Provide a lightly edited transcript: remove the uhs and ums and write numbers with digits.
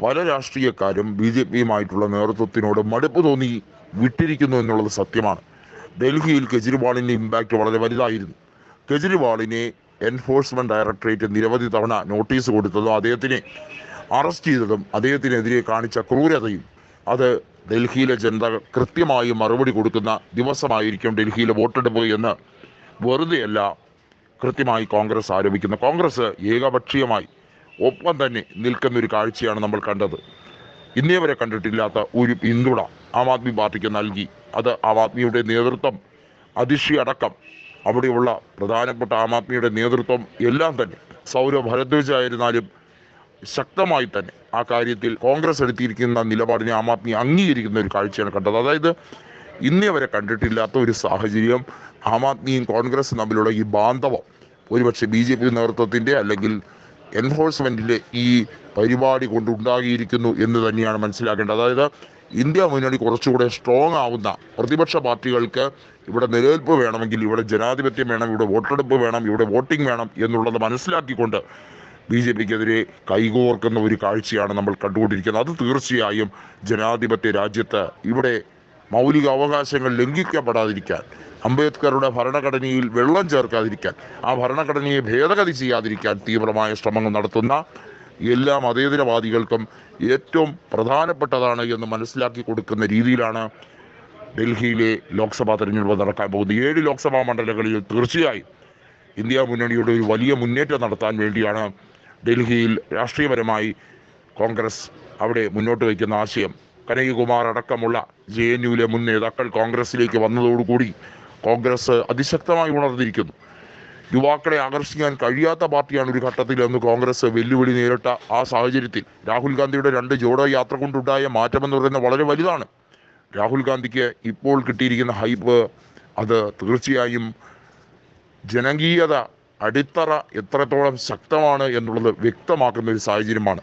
പല രാഷ്ട്രീയക്കാരും BJPയുമായിട്ടുള്ള നേതൃത്വത്തിനോട് മടുപ്പ് തോന്നി വിട്ടിരിക്കുന്നു എന്നുള്ളത് സത്യമാണ്. ഡൽഹിയിൽ കെജ്രിവാളിൻ്റെ ഇമ്പാക്റ്റ് വളരെ വലുതായിരുന്നു. കെജ്രിവാളിനെ എൻഫോഴ്സ്മെന്റ് ഡയറക്ടറേറ്റ് നിരവധി തവണ നോട്ടീസ് കൊടുത്തതും അദ്ദേഹത്തിനെ അറസ്റ്റ് ചെയ്തതും അദ്ദേഹത്തിനെതിരെ കാണിച്ച ക്രൂരതയും അത് ഡൽഹിയിലെ ജനത കൃത്യമായി മറുപടി കൊടുക്കുന്ന ദിവസമായിരിക്കും ഡൽഹിയിലെ വോട്ടെടുപ്പ് എന്ന് വെറുതെയല്ല കൃത്യമായി കോൺഗ്രസ് ആരോപിക്കുന്നു. കോൺഗ്രസ് ഏകപക്ഷീയമായി ഒപ്പം തന്നെ നിൽക്കുന്ന ഒരു കാഴ്ചയാണ് നമ്മൾ കണ്ടത്. ഇന്നേ വരെ കണ്ടിട്ടില്ലാത്ത ഒരു പിന്തുണ ആം ആദ്മി പാർട്ടിക്ക് നൽകി. അത് ആം ആദ്മിയുടെ നേതൃത്വം അതിഷി അടക്കം അവിടെയുള്ള പ്രധാനപ്പെട്ട ആം ആദ്മിയുടെ നേതൃത്വം എല്ലാം തന്നെ സൗരവ് ഭരദ്വാജ് ആയിരുന്നാലും ശക്തമായി തന്നെ ആ കാര്യത്തിൽ കോൺഗ്രസ് എടുത്തിരിക്കുന്ന നിലപാടിനെ ആം ആദ്മി അംഗീകരിക്കുന്ന ഒരു കാഴ്ചയാണ് കണ്ടത്. അതായത് ഇന്നേ വരെ കണ്ടിട്ടില്ലാത്ത ഒരു സാഹചര്യം ആം ആദ്മിയും കോൺഗ്രസും തമ്മിലുള്ള ഈ ബാന്ധവം ഒരുപക്ഷെ BJP നേതൃത്വത്തിൻ്റെ അല്ലെങ്കിൽ എൻഫോഴ്സ്മെൻറ്റിൻ്റെ ഈ പരിപാടി കൊണ്ടുണ്ടാകിയിരിക്കുന്നു എന്ന് തന്നെയാണ് മനസ്സിലാക്കേണ്ടത്. അതായത് ഇന്ത്യ മുന്നണി കുറച്ചുകൂടെ സ്ട്രോങ് ആവുന്ന പ്രതിപക്ഷ പാർട്ടികൾക്ക് ഇവിടെ നിലനിൽപ്പ് വേണമെങ്കിൽ ഇവിടെ ജനാധിപത്യം വേണം, ഇവിടെ വോട്ടെടുപ്പ് വേണം, ഇവിടെ വോട്ടിംഗ് വേണം എന്നുള്ളത് മനസ്സിലാക്കിക്കൊണ്ട് BJPക്കെതിരെ കൈകോർക്കുന്ന ഒരു കാഴ്ചയാണ് നമ്മൾ കണ്ടുകൊണ്ടിരിക്കുന്നത്. അത് തീർച്ചയായും ജനാധിപത്യ രാജ്യത്ത് ഇവിടെ മൗലിക അവകാശങ്ങൾ ലംഘിക്കപ്പെടാതിരിക്കാൻ, അംബേദ്കറുടെ ഭരണഘടനയിൽ വെള്ളം ചേർക്കാതിരിക്കാൻ, ആ ഭരണഘടനയെ ഭേദഗതി ചെയ്യാതിരിക്കാൻ തീവ്രമായ ശ്രമങ്ങൾ നടത്തുന്ന എല്ലാ മതേതരവാദികൾക്കും ഏറ്റവും പ്രധാനപ്പെട്ടതാണ് എന്ന് മനസ്സിലാക്കി കൊടുക്കുന്ന രീതിയിലാണ് ഡൽഹിയിലെ ലോക്സഭാ തെരഞ്ഞെടുപ്പ് നടക്കാൻ പോകുന്നത്. 7 ലോക്സഭാ മണ്ഡലങ്ങളിൽ തീർച്ചയായും ഇന്ത്യ മുന്നണിയുടെ ഒരു വലിയ മുന്നേറ്റം നടത്താൻ വേണ്ടിയാണ് ഡൽഹിയിൽ രാഷ്ട്രീയപരമായി കോൺഗ്രസ് അവിടെ മുന്നോട്ട് വയ്ക്കുന്ന ആശയം. കനയ്യകുമാർ അടക്കമുള്ള JNUവിലെ മുൻ നേതാക്കൾ കോൺഗ്രസിലേക്ക് വന്നതോടുകൂടി കോൺഗ്രസ് അതിശക്തമായി ഉണർന്നിരിക്കുന്നു. യുവാക്കളെ ആകർഷിക്കാൻ കഴിയാത്ത പാർട്ടിയാണ് ഒരു ഘട്ടത്തിൽ എന്ന് കോൺഗ്രസ് വെല്ലുവിളി നേരിട്ട ആ സാഹചര്യത്തിൽ രാഹുൽ ഗാന്ധിയുടെ 2 ജോഡോ യാത്ര കൊണ്ടുണ്ടായ മാറ്റമെന്ന് പറയുന്നത് വളരെ വലുതാണ്. രാഹുൽ ഗാന്ധിക്ക് ഇപ്പോൾ കിട്ടിയിരിക്കുന്ന ഹൈപ്പ് അത് തീർച്ചയായും ജനകീയത അടിത്തറ എത്രത്തോളം ശക്തമാണ് എന്നുള്ളത് വ്യക്തമാക്കുന്ന ഒരു സാഹചര്യമാണ്.